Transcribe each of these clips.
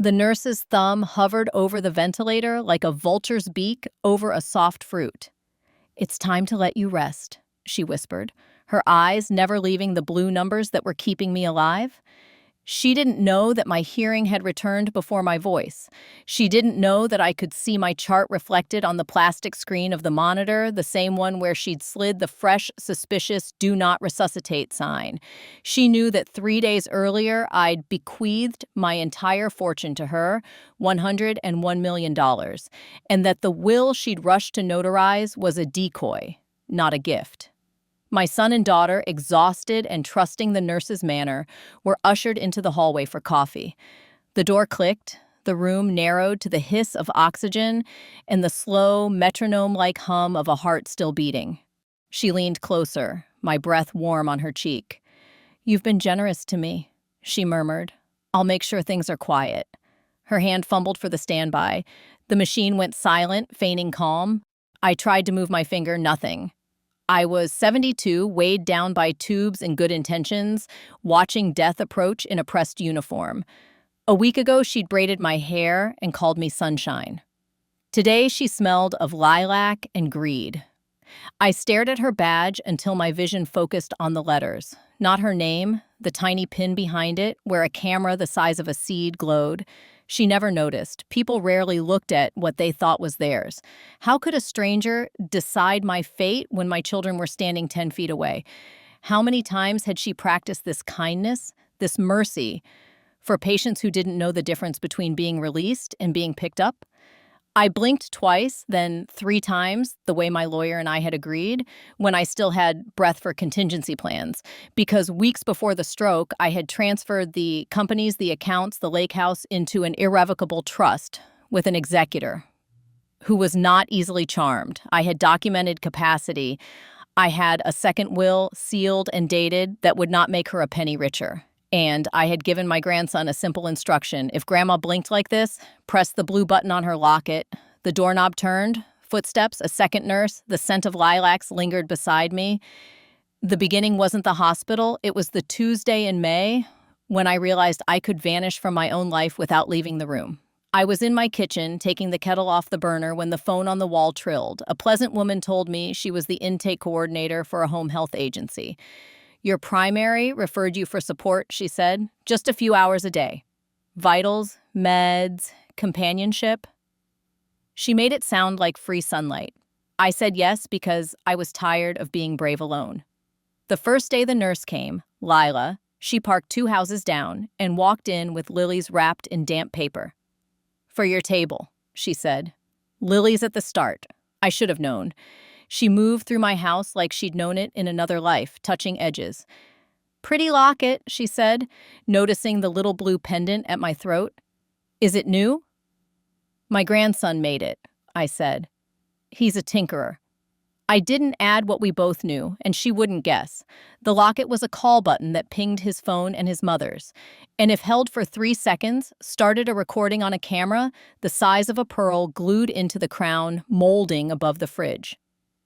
The nurse's thumb hovered over the ventilator like a vulture's beak over a soft fruit. "It's time to let you rest," she whispered, her eyes never leaving the blue numbers that were keeping me alive. She didn't know that my hearing had returned before my voice. She didn't know that I could see my chart reflected on the plastic screen of the monitor, the same one where she'd slid the fresh, suspicious "do not resuscitate" sign. She knew that 3 days earlier I'd bequeathed my entire fortune to her, $101 million, and that the will she'd rushed to notarize was a decoy, not a gift. My son and daughter, exhausted and trusting the nurse's manner, were ushered into the hallway for coffee. The door clicked, the room narrowed to the hiss of oxygen and the slow, metronome-like hum of a heart still beating. She leaned closer, my breath warm on her cheek. "You've been generous to me," she murmured. "I'll make sure things are quiet." Her hand fumbled for the standby. The machine went silent, feigning calm. I tried to move my finger, nothing. I was 72, weighed down by tubes and good intentions, watching death approach in a pressed uniform. A week ago, she'd braided my hair and called me sunshine. Today, she smelled of lilac and greed. I stared at her badge until my vision focused on the letters. Not her name, the tiny pin behind it, where a camera the size of a seed glowed. She never noticed. People rarely looked at what they thought was theirs. How could a stranger decide my fate when my children were standing 10 feet away? How many times had she practiced this kindness, this mercy, for patients who didn't know the difference between being released and being picked up? I blinked twice, then 3 times, the way my lawyer and I had agreed, when I still had breath for contingency plans. Because weeks before the stroke, I had transferred the companies, the accounts, the lake house into an irrevocable trust with an executor who was not easily charmed. I had documented capacity. I had a second will sealed and dated that would not make her a penny richer. And I had given my grandson a simple instruction. If Grandma blinked like this, press the blue button on her locket. The doorknob turned, footsteps, a second nurse, the scent of lilacs lingered beside me. The beginning wasn't the hospital. It was the Tuesday in May when I realized I could vanish from my own life without leaving the room. I was in my kitchen, taking the kettle off the burner when the phone on the wall trilled. A pleasant woman told me she was the intake coordinator for a home health agency. "Your primary referred you for support," she said. "Just a few hours a day. Vitals, meds, companionship." She made it sound like free sunlight. I said yes because I was tired of being brave alone. The first day the nurse came, Lila, she parked 2 houses down and walked in with lilies wrapped in damp paper. "For your table," she said. Lilies at the start. I should have known. She moved through my house like she'd known it in another life, touching edges. "Pretty locket," she said, noticing the little blue pendant at my throat. "Is it new?" "My grandson made it," I said. "He's a tinkerer." I didn't add what we both knew, and she wouldn't guess. The locket was a call button that pinged his phone and his mother's, and if held for 3 seconds, started a recording on a camera the size of a pearl glued into the crown, molding above the fridge.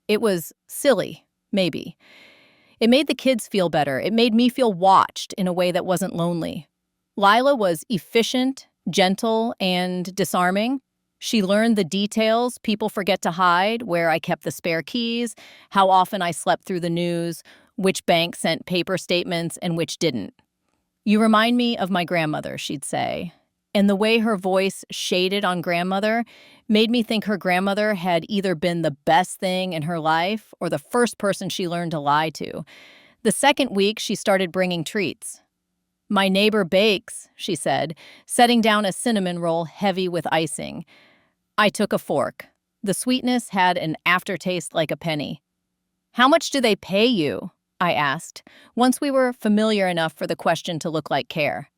It was silly, maybe. It made the kids feel better. It made me feel watched in a way that wasn't lonely. Lila was efficient, gentle, and disarming. She learned the details people forget to hide, where I kept the spare keys, how often I slept through the news, which bank sent paper statements and which didn't. "You remind me of my grandmother," she'd say. And the way her voice shaded on grandmother made me think her grandmother had either been the best thing in her life or the first person she learned to lie to. The second week, she started bringing treats. "My neighbor bakes," she said, setting down a cinnamon roll heavy with icing. I took a fork. The sweetness had an aftertaste like a penny. "How much do they pay you?" I asked, once we were familiar enough for the question to look like care.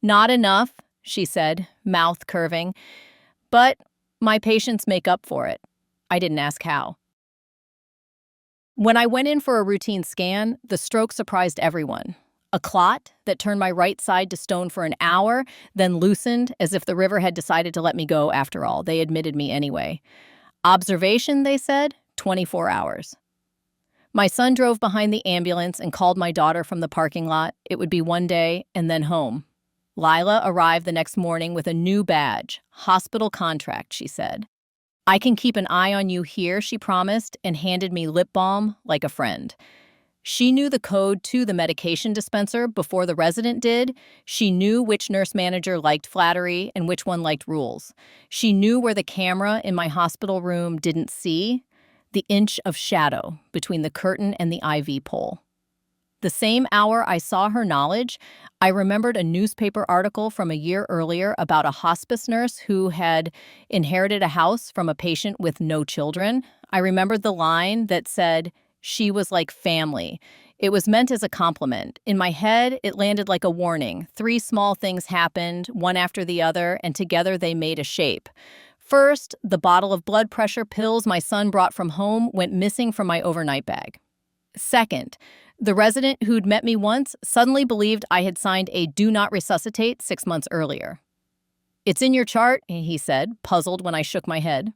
"Not enough," she said, mouth curving. "But my patients make up for it." I didn't ask how. When I went in for a routine scan, the stroke surprised everyone. A clot that turned my right side to stone for an hour, then loosened as if the river had decided to let me go after all. They admitted me anyway. Observation, they said, 24 hours. My son drove behind the ambulance and called my daughter from the parking lot. It would be one day and then home. Lila arrived the next morning with a new badge, hospital contract, she said. I can keep an eye on you here, she promised, and handed me lip balm like a friend. She knew the code to the medication dispenser before the resident did. She knew which nurse manager liked flattery and which one liked rules. She knew where the camera in my hospital room didn't see the inch of shadow between the curtain and the IV pole. The same hour I saw her knowledge, I remembered a newspaper article from a year earlier about a hospice nurse who had inherited a house from a patient with no children. I remembered the line that said, "She was like family." It was meant as a compliment. In my head, it landed like a warning. 3 small things happened, one after the other, and together they made a shape. First, the bottle of blood pressure pills my son brought from home went missing from my overnight bag. Second, the resident who'd met me once suddenly believed I had signed a do not resuscitate 6 months earlier. "It's in your chart," he said, puzzled when I shook my head.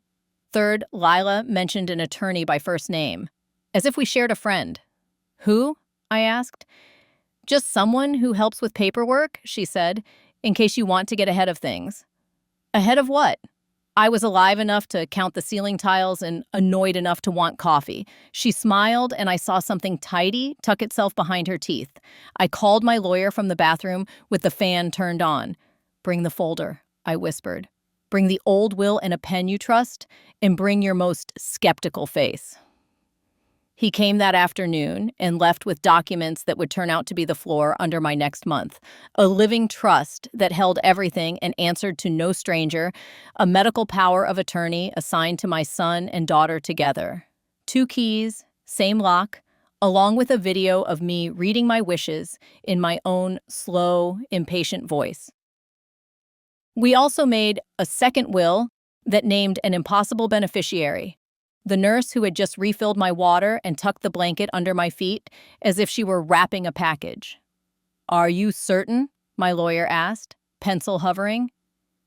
Third, Lila mentioned an attorney by first name, as if we shared a friend. "Who?" I asked. "Just someone who helps with paperwork," she said, "in case you want to get ahead of things." Ahead of what? I was alive enough to count the ceiling tiles and annoyed enough to want coffee. She smiled, and I saw something tidy tuck itself behind her teeth. I called my lawyer from the bathroom with the fan turned on. "Bring the folder," I whispered. "Bring the old will and a pen you trust, and bring your most skeptical face." He came that afternoon and left with documents that would turn out to be the floor under my next month. A living trust that held everything and answered to no stranger, a medical power of attorney assigned to my son and daughter together. 2 keys, same lock, along with a video of me reading my wishes in my own slow, impatient voice. We also made a second will that named an impossible beneficiary. The nurse who had just refilled my water and tucked the blanket under my feet as if she were wrapping a package. "Are you certain?" my lawyer asked, pencil hovering.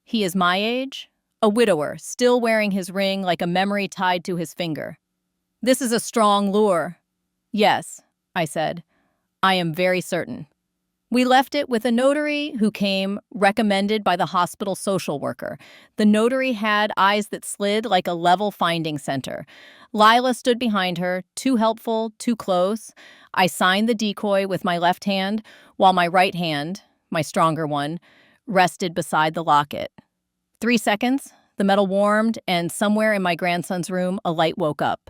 "He is my age, a widower, still wearing his ring like a memory tied to his finger." "This is a strong lure." "Yes," I said. "I am very certain." We left it with a notary who came recommended by the hospital social worker. The notary had eyes that slid like a level finding center. Lila stood behind her, too helpful, too close. I signed the decoy with my left hand, while my right hand, my stronger one, rested beside the locket. 3 seconds, the metal warmed, and somewhere in my grandson's room, a light woke up.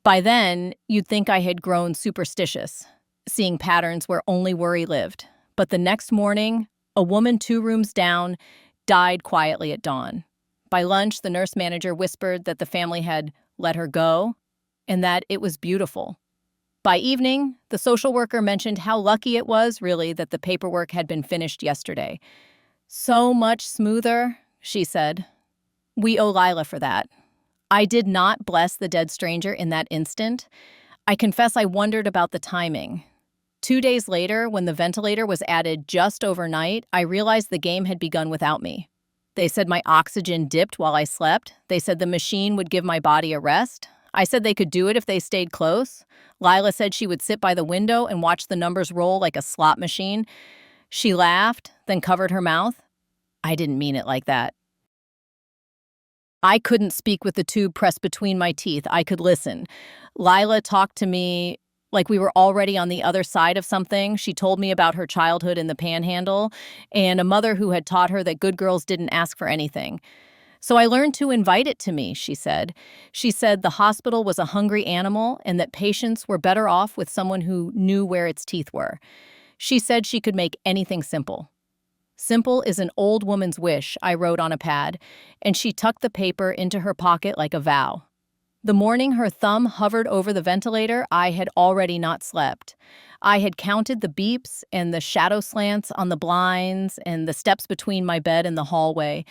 By then, you'd think I had grown superstitious, seeing patterns where only worry lived. But the next morning, a woman 2 rooms down died quietly at dawn. By lunch, the nurse manager whispered that the family had let her go and that it was beautiful. By evening, the social worker mentioned how lucky it was, really, that the paperwork had been finished yesterday. "So much smoother," she said. "We owe Lila for that." I did not bless the dead stranger in that instant. I confess I wondered about the timing. 2 days later, when the ventilator was added just overnight, I realized the game had begun without me. They said my oxygen dipped while I slept. They said the machine would give my body a rest. I said they could do it if they stayed close. Lila said she would sit by the window and watch the numbers roll like a slot machine. She laughed, then covered her mouth. I didn't mean it like that. I couldn't speak with the tube pressed between my teeth. I could listen. Lila talked to me like we were already on the other side of something. She told me about her childhood in the Panhandle and a mother who had taught her that good girls didn't ask for anything. "So I learned to invite it to me," she said. She said the hospital was a hungry animal and that patients were better off with someone who knew where its teeth were. She said she could make anything simple. "Simple is an old woman's wish," I wrote on a pad, and she tucked the paper into her pocket like a vow. The morning her thumb hovered over the ventilator, I had already not slept. I had counted the beeps and the shadow slants on the blinds and the steps between my bed and the hallway.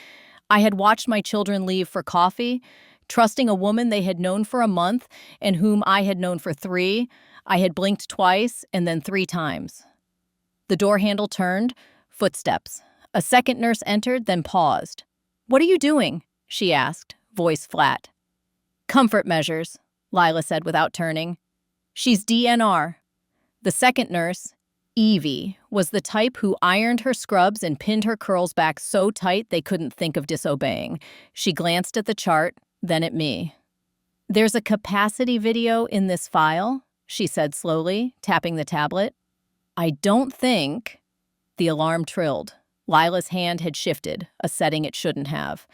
I had watched my children leave for coffee, trusting a woman they had known for a month and whom I had known for 3. I had blinked twice and then 3 times. The door handle turned, footsteps. A second nurse entered, then paused. "What are you doing?" she asked, voice flat. "Comfort measures," Lila said without turning. "She's DNR." The second nurse, Evie was the type who ironed her scrubs and pinned her curls back so tight they couldn't think of disobeying. She glanced at the chart, then at me. "There's a capacity video in this file," she said slowly, tapping the tablet. "I don't think—" The alarm trilled. Lila's hand had shifted, a setting it shouldn't have.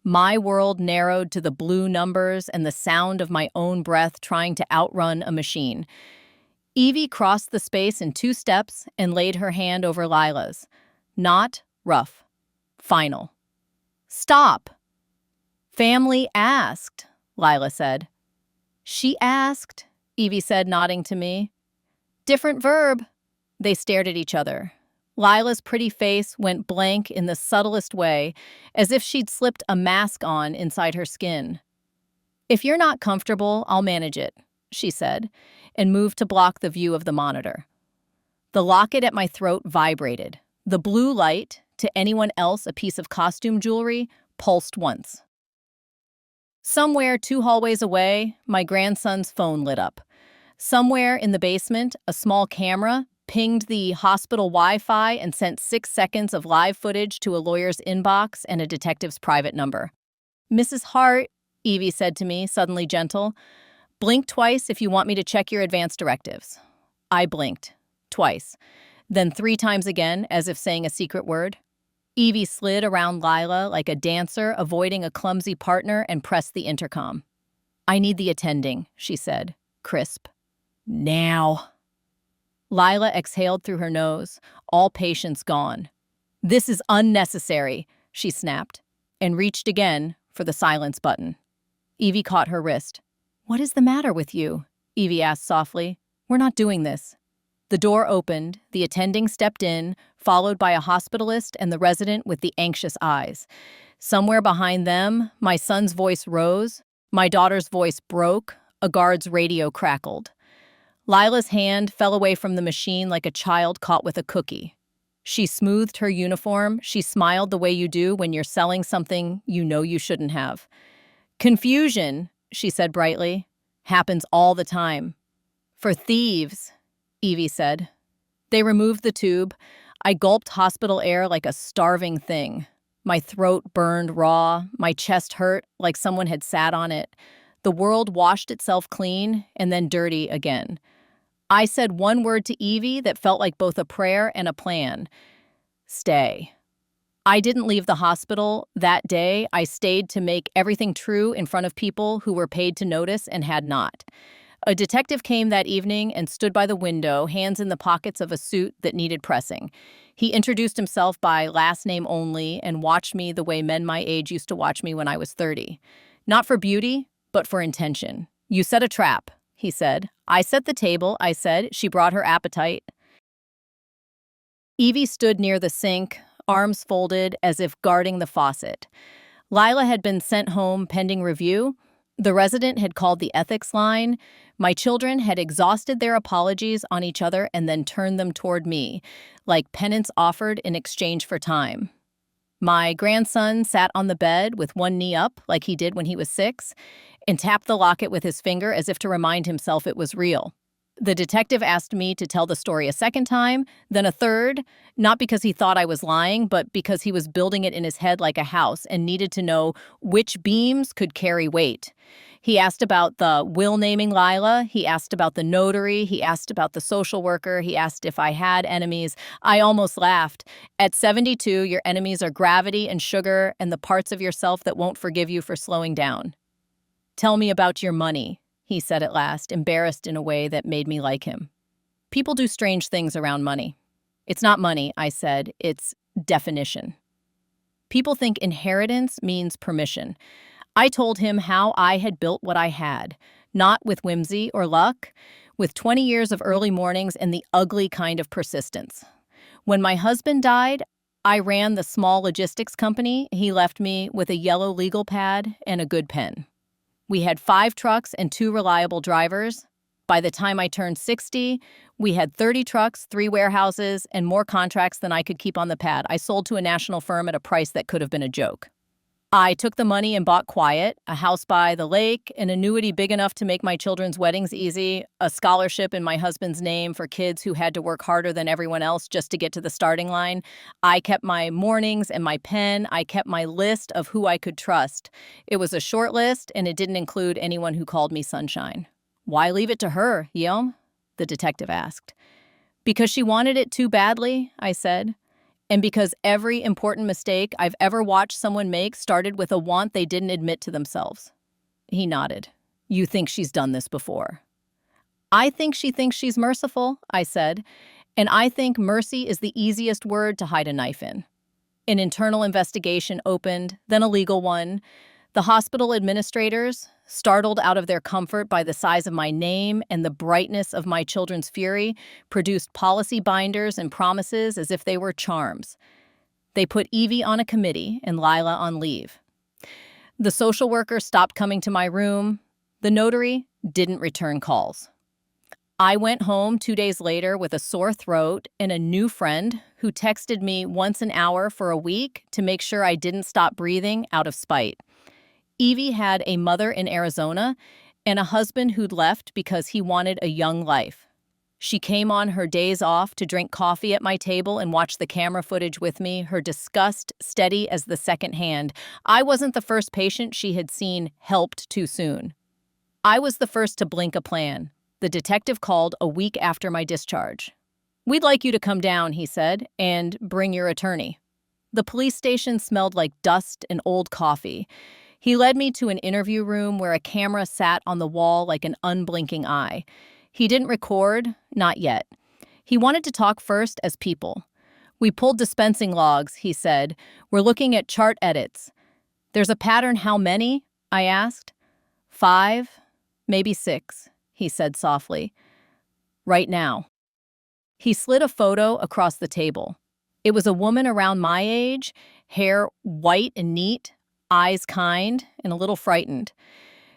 My world narrowed to the blue numbers and the sound of my own breath trying to outrun a machine. Evie crossed the space in 2 steps and laid her hand over Lila's. Not rough. Final. "Stop!" "Family asked," Lila said. "She asked," Evie said, nodding to me. "Different verb." They stared at each other. Lila's pretty face went blank in the subtlest way, as if she'd slipped a mask on inside her skin. "If you're not comfortable, I'll manage it," she said, and moved to block the view of the monitor. The locket at my throat vibrated. The blue light, to anyone else a piece of costume jewelry, pulsed once. Somewhere 2 hallways away, my grandson's phone lit up. Somewhere in the basement, a small camera pinged the hospital Wi-Fi and sent 6 seconds of live footage to a lawyer's inbox and a detective's private number. "Mrs. Hart," Evie said to me, suddenly gentle, "blink twice if you want me to check your advance directives." I blinked. Twice. Then 3 times again, as if saying a secret word. Evie slid around Lila like a dancer avoiding a clumsy partner and pressed the intercom. "I need the attending," she said, crisp. "Now." Lila exhaled through her nose, all patience gone. "This is unnecessary," she snapped, and reached again for the silence button. Evie caught her wrist. "What is the matter with you?" Evie asked softly. "We're not doing this." The door opened, the attending stepped in, followed by a hospitalist and the resident with the anxious eyes. Somewhere behind them, my son's voice rose, my daughter's voice broke, a guard's radio crackled. Lila's hand fell away from the machine like a child caught with a cookie. She smoothed her uniform, she smiled the way you do when you're selling something you know you shouldn't have. "Confusion," she said brightly, "happens all the time." "For thieves," Evie said. They removed the tube. I gulped hospital air like a starving thing. My throat burned raw, my chest hurt like someone had sat on it. The world washed itself clean and then dirty again. I said one word to Evie that felt like both a prayer and a plan. Stay. I didn't leave the hospital that day. I stayed to make everything true in front of people who were paid to notice and had not. A detective came that evening and stood by the window, hands in the pockets of a suit that needed pressing. He introduced himself by last name only and watched me the way men my age used to watch me when I was 30. Not for beauty, but for intention. "You set a trap," he said. "I set the table," I said. "She brought her appetite." Evie stood near the sink, arms folded as if guarding the faucet. Lila had been sent home pending review. The resident had called the ethics line. My children had exhausted their apologies on each other and then turned them toward me, like penance offered in exchange for time. My grandson sat on the bed with one knee up, like he did when he was 6, and tapped the locket with his finger as if to remind himself it was real. The detective asked me to tell the story a second time, then a third, not because he thought I was lying, but because he was building it in his head like a house and needed to know which beams could carry weight. He asked about the will naming Lila, he asked about the notary, he asked about the social worker, he asked if I had enemies. I almost laughed. At 72, your enemies are gravity and sugar and the parts of yourself that won't forgive you for slowing down. "Tell me about your money," he said at last, embarrassed in a way that made me like him. "People do strange things around money." "It's not money," I said. "It's definition." "People think inheritance means permission." I told him how I had built what I had, not with whimsy or luck, with 20 years of early mornings and the ugly kind of persistence. When my husband died, I ran the small logistics company. He left me with a yellow legal pad and a good pen. We had 5 trucks and 2 reliable drivers. By the time I turned 60, we had 30 trucks, 3 warehouses, and more contracts than I could keep on the pad. I sold to a national firm at a price that could have been a joke. I took the money and bought quiet, a house by the lake, an annuity big enough to make my children's weddings easy, a scholarship in my husband's name for kids who had to work harder than everyone else just to get to the starting line. I kept my mornings and my pen. I kept my list of who I could trust. It was a short list, and it didn't include anyone who called me Sunshine. Why leave it to her, Guillaume? The detective asked. Because she wanted it too badly, I said. And because every important mistake I've ever watched someone make started with a want they didn't admit to themselves. He nodded. You think she's done this before? I think she thinks she's merciful, I said. And I think mercy is the easiest word to hide a knife in. An internal investigation opened, then a legal one. The hospital administrators, startled out of their comfort by the size of my name and the brightness of my children's fury, produced policy binders and promises as if they were charms. They put Evie on a committee and Lila on leave. The social worker stopped coming to my room. The notary didn't return calls. I went home 2 days later with a sore throat and a new friend who texted me once an hour for a week to make sure I didn't stop breathing out of spite. Evie had a mother in Arizona and a husband who'd left because he wanted a young life. She came on her days off to drink coffee at my table and watch the camera footage with me, her disgust steady as the second hand. I wasn't the first patient she had seen helped too soon. I was the first to blink a plan. The detective called a week after my discharge. We'd like you to come down, he said, and bring your attorney. The police station smelled like dust and old coffee. He led me to an interview room where a camera sat on the wall like an unblinking eye. He didn't record, not yet. He wanted to talk first as people. We pulled dispensing logs, he said. We're looking at chart edits. There's a pattern, how many? I asked. 5, maybe 6, he said softly. Right now. He slid a photo across the table. It was a woman around my age, hair white and neat, eyes kind, and a little frightened.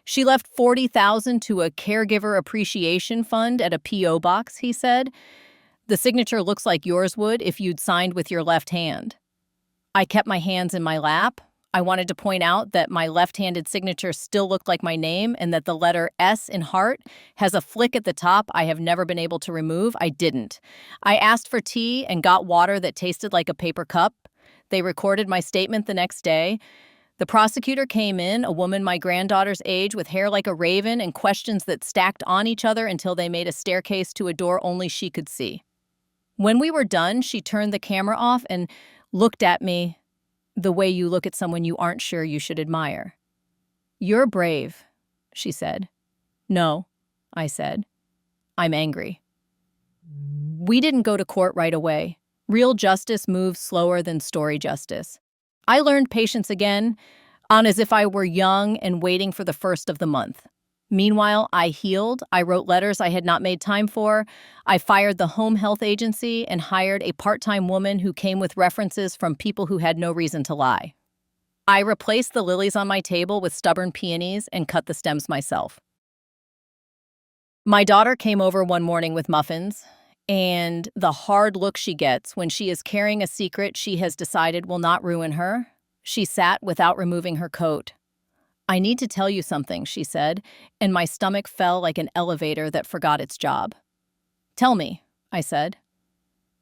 She left $40,000 to a caregiver appreciation fund at a P.O. box, he said. The signature looks like yours would if you'd signed with your left hand. I kept my hands in my lap. I wanted to point out that my left-handed signature still looked like my name and that the letter S in heart has a flick at the top I have never been able to remove. I didn't. I asked for tea and got water that tasted like a paper cup. They recorded my statement the next day. The prosecutor came in, a woman my granddaughter's age with hair like a raven and questions that stacked on each other until they made a staircase to a door only she could see. When we were done, she turned the camera off and looked at me the way you look at someone you aren't sure you should admire. You're brave, she said. No, I said. I'm angry. We didn't go to court right away. Real justice moves slower than story justice. I learned patience again, on as if I were young and waiting for the first of the month. Meanwhile, I healed. I wrote letters I had not made time for. I fired the home health agency and hired a part-time woman who came with references from people who had no reason to lie. I replaced the lilies on my table with stubborn peonies and cut the stems myself. My daughter came over one morning with muffins, and the hard look she gets when she is carrying a secret she has decided will not ruin her. She sat without removing her coat. I need to tell you something, she said, and my stomach fell like an elevator that forgot its job. Tell me, I said.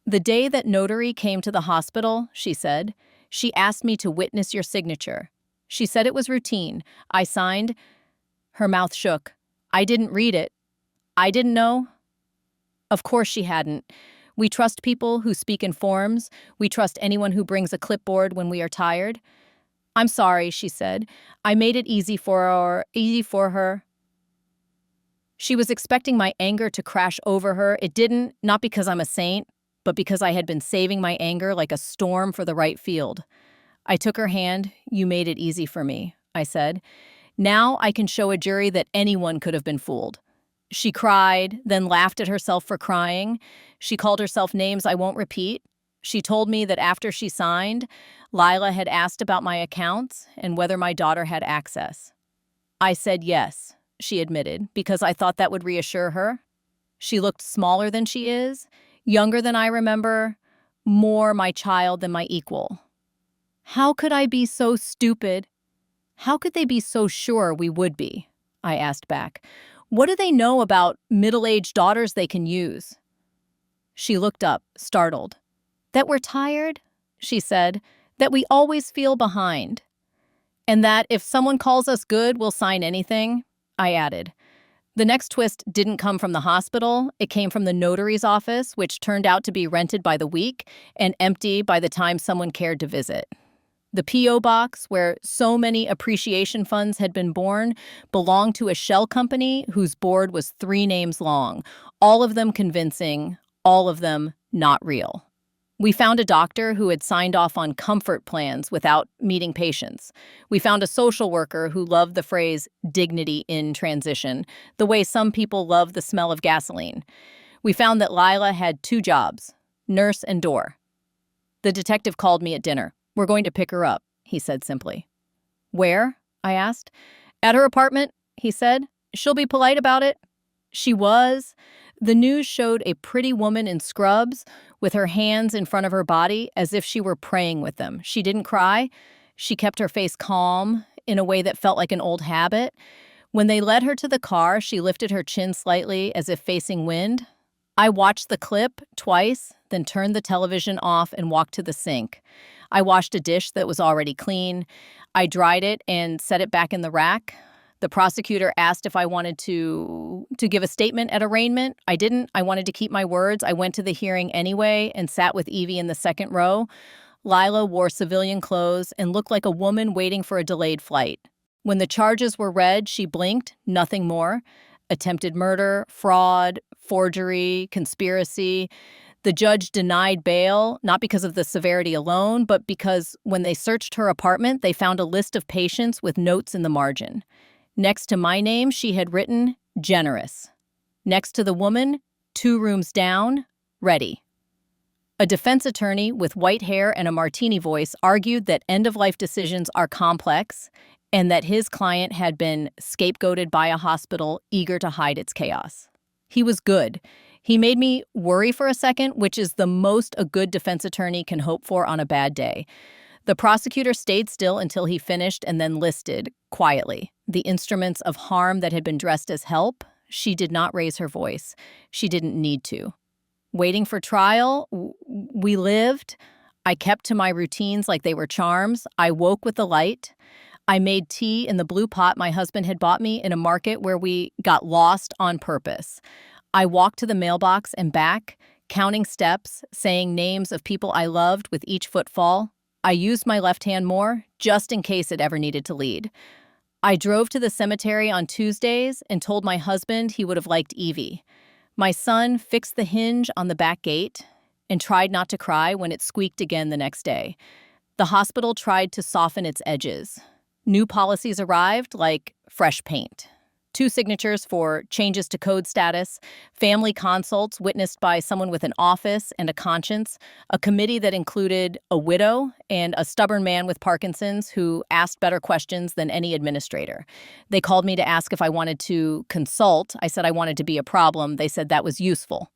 The day that notary came to the hospital, she said, she asked me to witness your signature. She said it was routine. I signed. Her mouth shook. I didn't read it. I didn't know. Of course she hadn't. We trust people who speak in forms. We trust anyone who brings a clipboard when we are tired. I'm sorry, she said. I made it easy for her. She was expecting my anger to crash over her. It didn't, not because I'm a saint, but because I had been saving my anger like a storm for the right field. I took her hand. You made it easy for me, I said. Now I can show a jury that anyone could have been fooled. She cried, then laughed at herself for crying. She called herself names I won't repeat. She told me that after she signed, Lila had asked about my accounts and whether my daughter had access. I said yes, she admitted, because I thought that would reassure her. She looked smaller than she is, younger than I remember, more my child than my equal. How could I be so stupid? How could they be so sure we would be? I asked back. What do they know about middle-aged daughters they can use? She looked up, startled. That we're tired, she said, that we always feel behind. And that if someone calls us good, we'll sign anything, I added. The next twist didn't come from the hospital. It came from the notary's office, which turned out to be rented by the week and empty by the time someone cared to visit. The P.O. box, where so many appreciation funds had been born, belonged to a shell company whose board was 3 names long, all of them convincing, all of them not real. We found a doctor who had signed off on comfort plans without meeting patients. We found a social worker who loved the phrase dignity in transition, the way some people love the smell of gasoline. We found that Lila had 2 jobs, nurse and door. The detective called me at dinner. We're going to pick her up, he said simply. Where? I asked. At her apartment, he said. She'll be polite about it. She was. The news showed a pretty woman in scrubs with her hands in front of her body as if she were praying with them. She didn't cry. She kept her face calm in a way that felt like an old habit. When they led her to the car, she lifted her chin slightly as if facing wind. I watched the clip twice, then turned the television off and walked to the sink. I washed a dish that was already clean. I dried it and set it back in the rack. The prosecutor asked if I wanted to give a statement at arraignment. I didn't. I wanted to keep my words. I went to the hearing anyway and sat with Evie in the second row. Lila wore civilian clothes and looked like a woman waiting for a delayed flight. When the charges were read, she blinked, nothing more. Attempted murder, fraud, forgery, conspiracy. The judge denied bail, not because of the severity alone, but because when they searched her apartment, they found a list of patients with notes in the margin. Next to my name, she had written, generous. Next to the woman, 2 rooms down, ready. A defense attorney with white hair and a martini voice argued that end-of-life decisions are complex and that his client had been scapegoated by a hospital eager to hide its chaos. He was good. He made me worry for a second, which is the most a good defense attorney can hope for on a bad day. The prosecutor stayed still until he finished and then listed, quietly, the instruments of harm that had been dressed as help. She did not raise her voice. She didn't need to. Waiting for trial, we lived. I kept to my routines like they were charms. I woke with the light. I made tea in the blue pot my husband had bought me in a market where we got lost on purpose. I walked to the mailbox and back, counting steps, saying names of people I loved with each footfall. I used my left hand more, just in case it ever needed to lead. I drove to the cemetery on Tuesdays and told my husband he would have liked Evie. My son fixed the hinge on the back gate and tried not to cry when it squeaked again the next day. The hospital tried to soften its edges. New policies arrived, like fresh paint. 2 signatures for changes to code status, family consults witnessed by someone with an office and a conscience, a committee that included a widow and a stubborn man with Parkinson's who asked better questions than any administrator. They called me to ask if I wanted to consult. I said I wanted to be a problem. They said that was useful.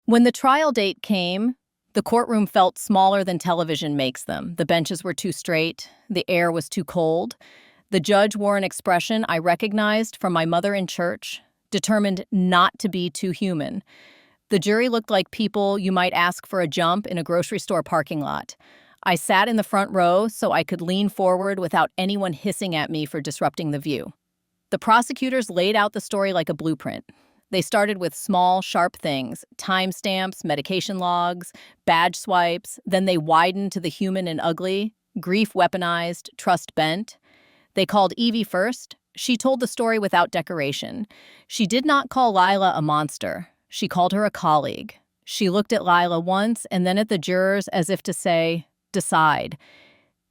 When the trial date came, the courtroom felt smaller than television makes them. The benches were too straight. The air was too cold. The judge wore an expression I recognized from my mother in church, determined not to be too human. The jury looked like people you might ask for a jump in a grocery store parking lot. I sat in the front row so I could lean forward without anyone hissing at me for disrupting the view. The prosecutors laid out the story like a blueprint. They started with small, sharp things, timestamps, medication logs, badge swipes. Then they widened to the human and ugly, grief weaponized, trust bent. They called Evie first. She told the story without decoration. She did not call Lila a monster. She called her a colleague. She looked at Lila once and then at the jurors as if to say, decide.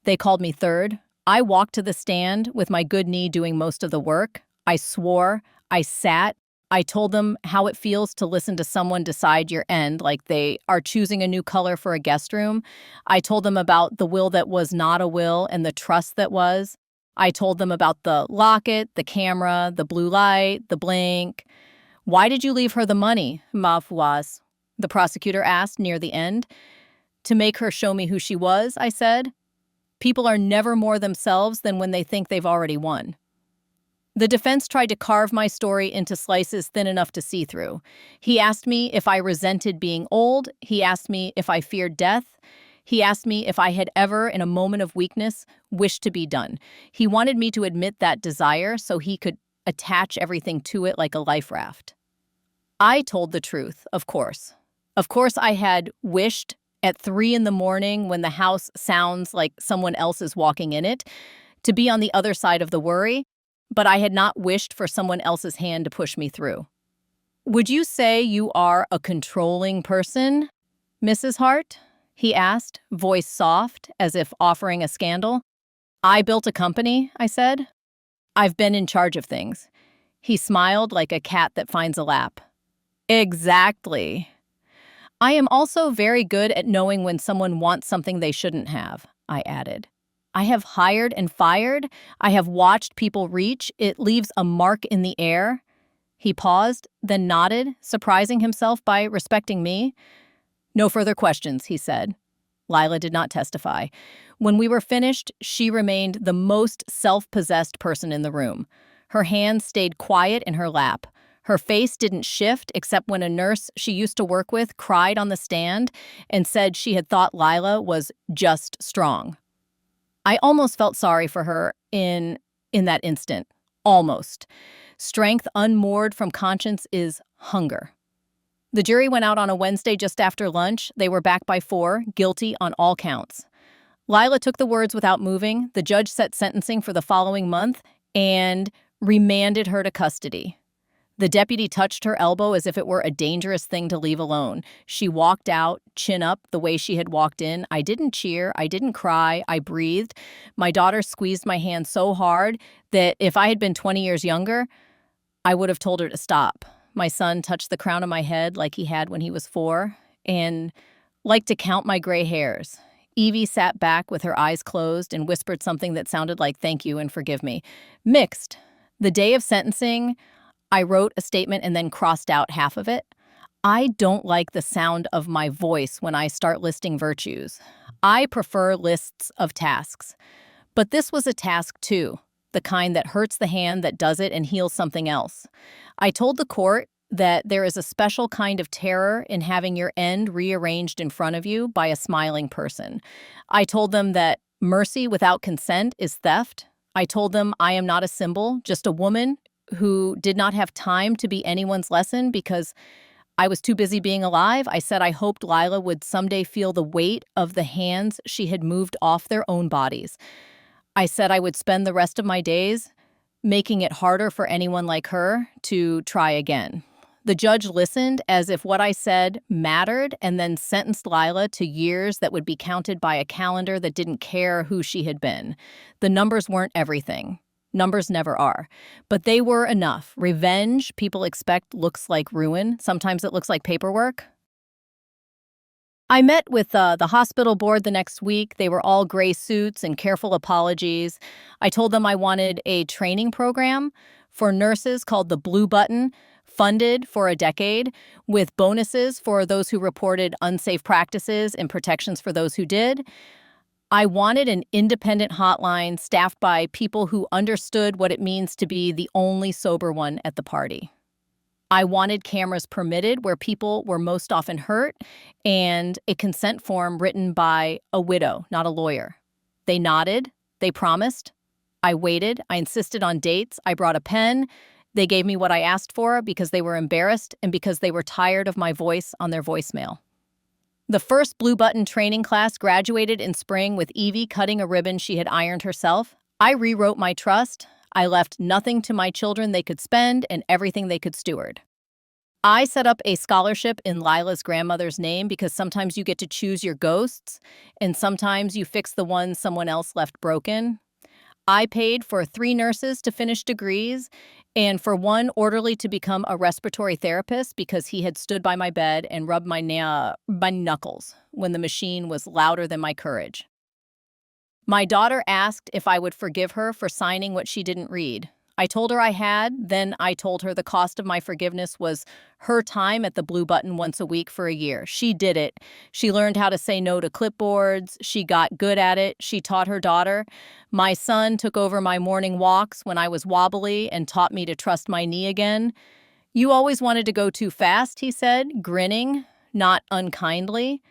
They called me third. I walked to the stand with my good knee doing most of the work. I swore. I sat. I told them how it feels to listen to someone decide your end, like they are choosing a new color for a guest room. I told them about the will that was not a will and the trust that was. I told them about the locket, the camera, the blue light, the blink. Why did you leave her the money, ma foi? The prosecutor asked near the end. To make her show me who she was, I said. People are never more themselves than when they think they've already won. The defense tried to carve my story into slices thin enough to see through. He asked me if I resented being old. He asked me if I feared death. He asked me if I had ever, in a moment of weakness, wished to be done. He wanted me to admit that desire so he could attach everything to it like a life raft. I told the truth, of course. Of course, I had wished at 3 a.m. when the house sounds like someone else is walking in it to be on the other side of the worry, but I had not wished for someone else's hand to push me through. "Would you say you are a controlling person, Mrs. Hart?" he asked, voice soft, as if offering a scandal. "I built a company," I said. "I've been in charge of things." He smiled like a cat that finds a lap. "Exactly. I am also very good at knowing when someone wants something they shouldn't have," I added. "I have hired and fired. I have watched people reach. It leaves a mark in the air." He paused, then nodded, surprising himself by respecting me. "No further questions," he said. Lila did not testify. When we were finished, she remained the most self-possessed person in the room. Her hands stayed quiet in her lap. Her face didn't shift except when a nurse she used to work with cried on the stand and said she had thought Lila was just strong. I almost felt sorry for her in that instant. Almost. Strength unmoored from conscience is hunger. The jury went out on a Wednesday just after lunch. They were back by 4, guilty on all counts. Lila took the words without moving. The judge set sentencing for the following month and remanded her to custody. The deputy touched her elbow as if it were a dangerous thing to leave alone. She walked out, chin up, the way she had walked in. I didn't cheer. I didn't cry. I breathed. My daughter squeezed my hand so hard that if I had been 20 years younger, I would have told her to stop. My son touched the crown of my head like he had when he was 4 and liked to count my gray hairs. Evie sat back with her eyes closed and whispered something that sounded like thank you and forgive me. Mixed. The day of sentencing, I wrote a statement and then crossed out half of it. I don't like the sound of my voice when I start listing virtues. I prefer lists of tasks. But this was a task too, the kind that hurts the hand that does it and heals something else. I told the court that there is a special kind of terror in having your end rearranged in front of you by a smiling person. I told them that mercy without consent is theft. I told them I am not a symbol, just a woman who did not have time to be anyone's lesson because I was too busy being alive. I said I hoped Lila would someday feel the weight of the hands she had moved off their own bodies. I said I would spend the rest of my days making it harder for anyone like her to try again. The judge listened as if what I said mattered and then sentenced Lila to years that would be counted by a calendar that didn't care who she had been. The numbers weren't everything. Numbers never are. But they were enough. Revenge, people expect, looks like ruin. Sometimes it looks like paperwork. I met with the hospital board the next week. They were all gray suits and careful apologies. I told them I wanted a training program for nurses called the Blue Button, funded for a decade, with bonuses for those who reported unsafe practices and protections for those who did. I wanted an independent hotline staffed by people who understood what it means to be the only sober one at the party. I wanted cameras permitted where people were most often hurt and a consent form written by a widow, not a lawyer. They nodded. They promised. I waited. I insisted on dates. I brought a pen. They gave me what I asked for because they were embarrassed and because they were tired of my voice on their voicemail. The first Blue Button training class graduated in spring with Evie cutting a ribbon she had ironed herself. I rewrote my trust. I left nothing to my children they could spend and everything they could steward. I set up a scholarship in Lila's grandmother's name because sometimes you get to choose your ghosts and sometimes you fix the ones someone else left broken. I paid for 3 nurses to finish degrees and for 1 orderly to become a respiratory therapist because he had stood by my bed and rubbed my knuckles when the machine was louder than my courage. My daughter asked if I would forgive her for signing what she didn't read. I told her I had, then I told her the cost of my forgiveness was her time at the Blue Button once a week for a year. She did it. She learned how to say no to clipboards. She got good at it. She taught her daughter. My son took over my morning walks when I was wobbly and taught me to trust my knee again. You always wanted to go too fast, he said, grinning, not unkindly.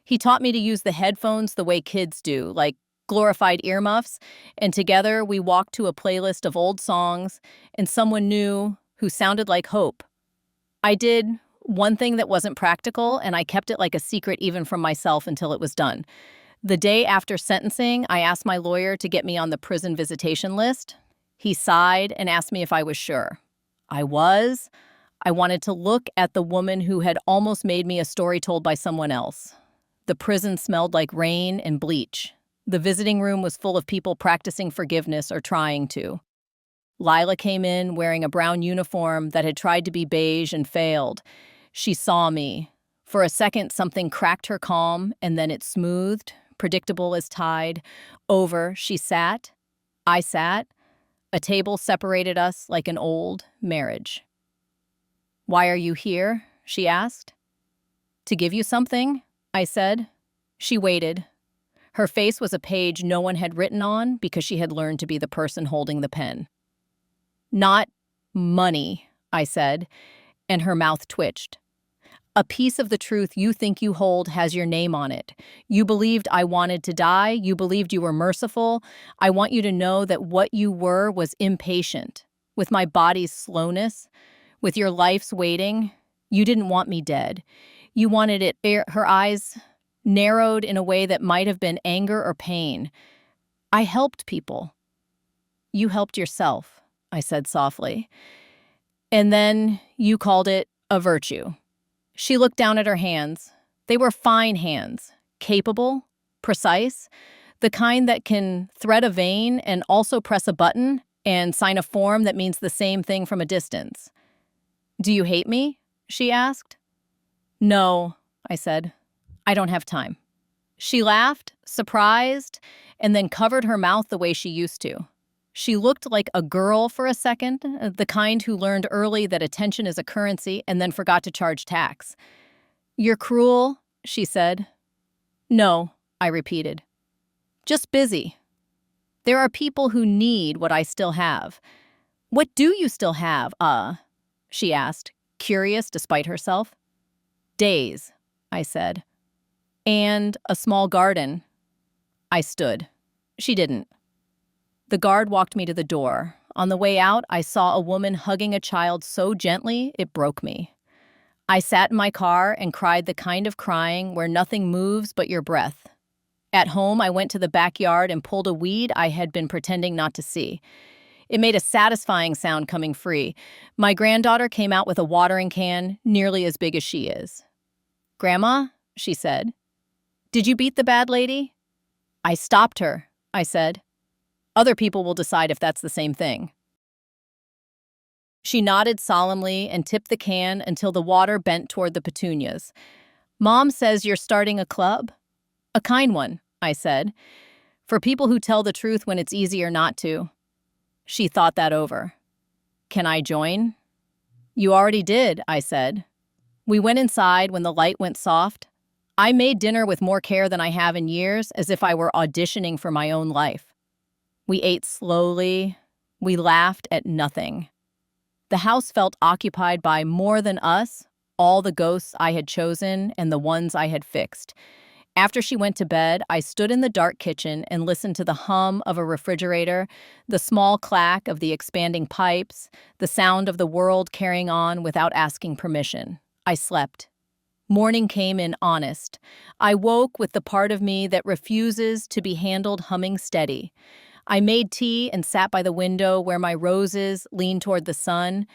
He taught me to use the headphones the way kids do, like glorified earmuffs, and together we walked to a playlist of old songs and someone new who sounded like hope. I did one thing that wasn't practical, and I kept it like a secret even from myself until it was done. The day after sentencing, I asked my lawyer to get me on the prison visitation list. He sighed and asked me if I was sure. I was. I wanted to look at the woman who had almost made me a story told by someone else. The prison smelled like rain and bleach. The visiting room was full of people practicing forgiveness or trying to. Lila came in wearing a brown uniform that had tried to be beige and failed. She saw me. For a second, something cracked her calm, and then it smoothed, predictable as tide. Over, she sat. I sat. A table separated us like an old marriage. "Why are you here?" she asked. "To give you something," I said. She waited. Her face was a page no one had written on because she had learned to be the person holding the pen. "Not money," I said, and her mouth twitched. "A piece of the truth you think you hold has your name on it. You believed I wanted to die. You believed you were merciful. I want you to know that what you were was impatient. With my body's slowness, with your life's waiting, you didn't want me dead. You wanted it." Her eyes narrowed in a way that might have been anger or pain. "I helped people." "You helped yourself," I said softly. "And then you called it a virtue." She looked down at her hands. They were fine hands, capable, precise, the kind that can thread a vein and also press a button and sign a form that means the same thing from a distance. "Do you hate me?" she asked. "No," I said. "I don't have time." She laughed, surprised, and then covered her mouth the way she used to. She looked like a girl for a second, the kind who learned early that attention is a currency and then forgot to charge tax. "You're cruel," she said. "No," I repeated. "Just busy. There are people who need what I still have." "What do you still have, she asked, curious despite herself. "Days," I said. "And a small garden." I stood. She didn't. The guard walked me to the door. On the way out, I saw a woman hugging a child so gently it broke me. I sat in my car and cried the kind of crying where nothing moves but your breath. At home, I went to the backyard and pulled a weed I had been pretending not to see. It made a satisfying sound coming free. My granddaughter came out with a watering can nearly as big as she is. "Grandma," she said, "did you beat the bad lady?" "I stopped her," I said. "Other people will decide if that's the same thing." She nodded solemnly and tipped the can until the water bent toward the petunias. "Mom says you're starting a club?" "A kind one," I said, "for people who tell the truth when it's easier not to." She thought that over. "Can I join?" "You already did," I said. We went inside when the light went soft. I made dinner with more care than I have in years, as if I were auditioning for my own life. We ate slowly. We laughed at nothing. The house felt occupied by more than us, all the ghosts I had chosen and the ones I had fixed. After she went to bed, I stood in the dark kitchen and listened to the hum of a refrigerator, the small clack of the expanding pipes, the sound of the world carrying on without asking permission. I slept. Morning came in honest. I woke with the part of me that refuses to be handled humming steady. I made tea and sat by the window where my roses leaned toward the sun.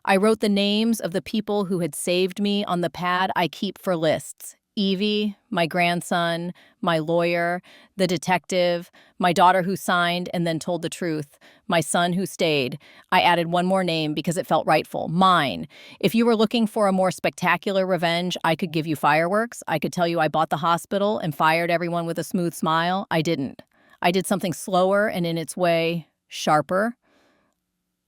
I wrote the names of the people who had saved me on the pad I keep for lists. Evie, my grandson, my lawyer, the detective, my daughter who signed and then told the truth, my son who stayed. I added one more name because it felt rightful, mine. If you were looking for a more spectacular revenge, I could give you fireworks. I could tell you I bought the hospital and fired everyone with a smooth smile. I didn't. I did something slower and in its way, sharper.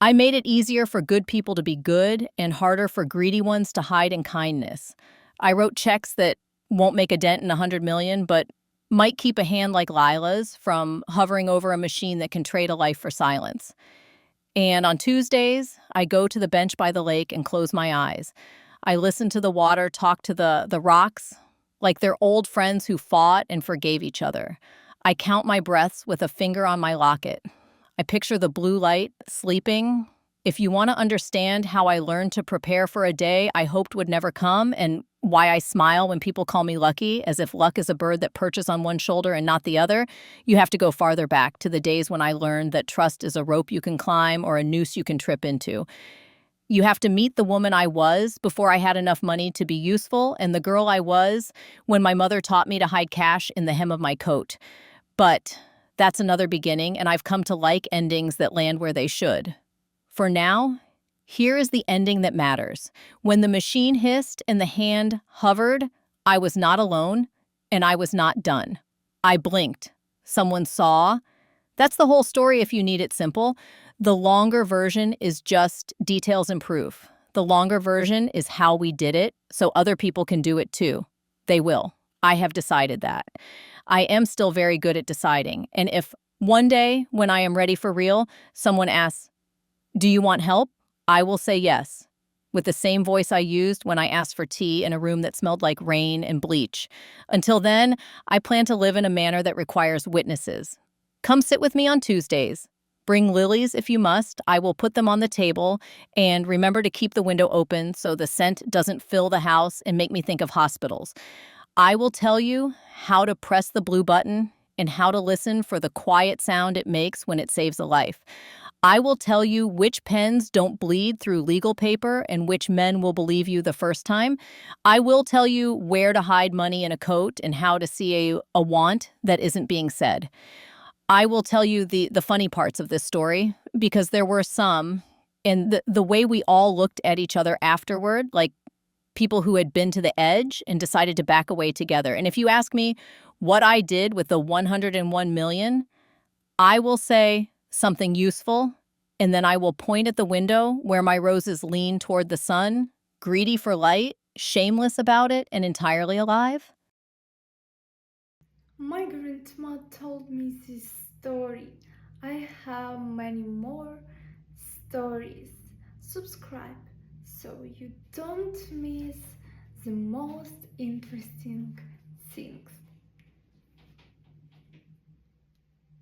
I made it easier for good people to be good and harder for greedy ones to hide in kindness. I wrote checks that won't make a dent in 100 million, but might keep a hand like Lila's from hovering over a machine that can trade a life for silence. And on Tuesdays, I go to the bench by the lake and close my eyes. I listen to the water talk to the rocks like they're old friends who fought and forgave each other. I count my breaths with a finger on my locket. I picture the blue light, sleeping. If you want to understand how I learned to prepare for a day I hoped would never come and why I smile when people call me lucky, as if luck is a bird that perches on one shoulder and not the other, you have to go farther back to the days when I learned that trust is a rope you can climb or a noose you can trip into. You have to meet the woman I was before I had enough money to be useful and the girl I was when my mother taught me to hide cash in the hem of my coat. But that's another beginning, and I've come to like endings that land where they should. For now, here is the ending that matters. When the machine hissed and the hand hovered, I was not alone, and I was not done. I blinked. Someone saw. That's the whole story if you need it simple. The longer version is just details and proof. The longer version is how we did it, so other people can do it too. They will. I have decided that. I am still very good at deciding, and if one day, when I am ready for real, someone asks, "Do you want help?" I will say yes, with the same voice I used when I asked for tea in a room that smelled like rain and bleach. Until then, I plan to live in a manner that requires witnesses. Come sit with me on Tuesdays. Bring lilies if you must. I will put them on the table. And remember to keep the window open so the scent doesn't fill the house and make me think of hospitals. I will tell you how to press the blue button and how to listen for the quiet sound it makes when it saves a life. I will tell you which pens don't bleed through legal paper and which men will believe you the first time. I will tell you where to hide money in a coat and how to see a want that isn't being said. I will tell you the funny parts of this story because there were some, and the way we all looked at each other afterward, like people who had been to the edge and decided to back away together. And if you ask me what I did with the 101 million, I will say something useful, and then I will point at the window where my roses lean toward the sun, greedy for light, shameless about it, and entirely alive. My grandma told me this story. I have many more stories. Subscribe so you don't miss the most interesting things.